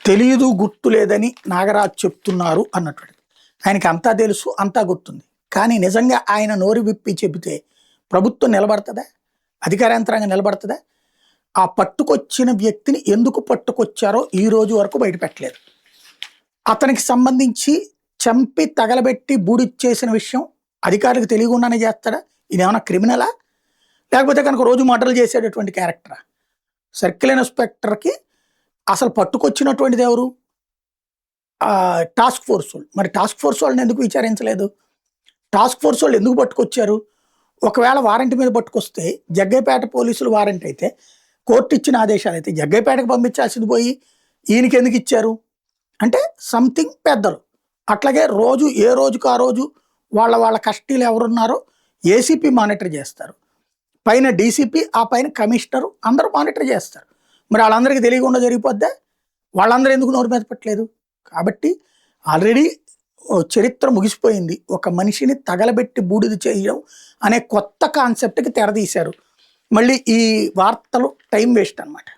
తెలియదు గుర్తు లేదని నాగరాజు చెప్తున్నారు అన్నట్టు. ఆయనకి అంతా తెలుసు, అంతా గుర్తుంది. కానీ నిజంగా ఆయన నోరు విప్పి చెబితే ప్రభుత్వం నిలబడుతుందా, అధికార యంత్రాంగం నిలబడుతుందా? ఆ పట్టుకొచ్చిన వ్యక్తిని ఎందుకు పట్టుకొచ్చారో ఈ రోజు వరకు బయటపెట్టలేదు. అతనికి సంబంధించి చంపి తగలబెట్టి బూడిచ్చేసిన విషయం అధికారులకు తెలియకుండానే చేస్తాడా? ఇదేమన్నా క్రిమినలా, లేకపోతే కనుక రోజు మర్డర్లు చేసేటటువంటి క్యారెక్టరా? సర్కిల్ ఇన్స్పెక్టర్కి అసలు పట్టుకొచ్చినటువంటిది ఎవరు? టాస్క్ ఫోర్స్ వాళ్ళు. మరి టాస్క్ ఫోర్స్ వాళ్ళని ఎందుకు విచారించలేదు? టాస్క్ ఫోర్స్ వాళ్ళు ఎందుకు పట్టుకొచ్చారు? ఒకవేళ వారెంట్ మీద పట్టుకొస్తే జగ్గైపేట పోలీసులు వారెంట్ అయితే, కోర్టు ఇచ్చిన ఆదేశాలు అయితే జగ్గైపేటకు పంపించాల్సింది పోయి ఈయనకి ఎందుకు ఇచ్చారు అంటే సంథింగ్ పెద్దలు. అట్లాగే రోజు ఏ రోజుకు ఆ రోజు వాళ్ళ కస్టడీలు ఎవరున్నారో ఏసీపీ మానిటర్ చేస్తారు, పైన డీసీపీ, ఆ పైన కమిషనరు అందరూ మానిటర్ చేస్తారు. మరి వాళ్ళందరికీ తెలియకుండా జరిగిపోద్దా? వాళ్ళందరూ ఎందుకు నోరు మీద పెట్టలేదు? కాబట్టి ఆల్రెడీ చరిత్ర ముగిసిపోయింది. ఒక మనిషిని తగలబెట్టి బూడిద చేయడం అనే కొత్త కాన్సెప్ట్కి తెరదీశారు. మళ్ళీ ఈ వార్తలు టైం వేస్ట్ అన్నమాట.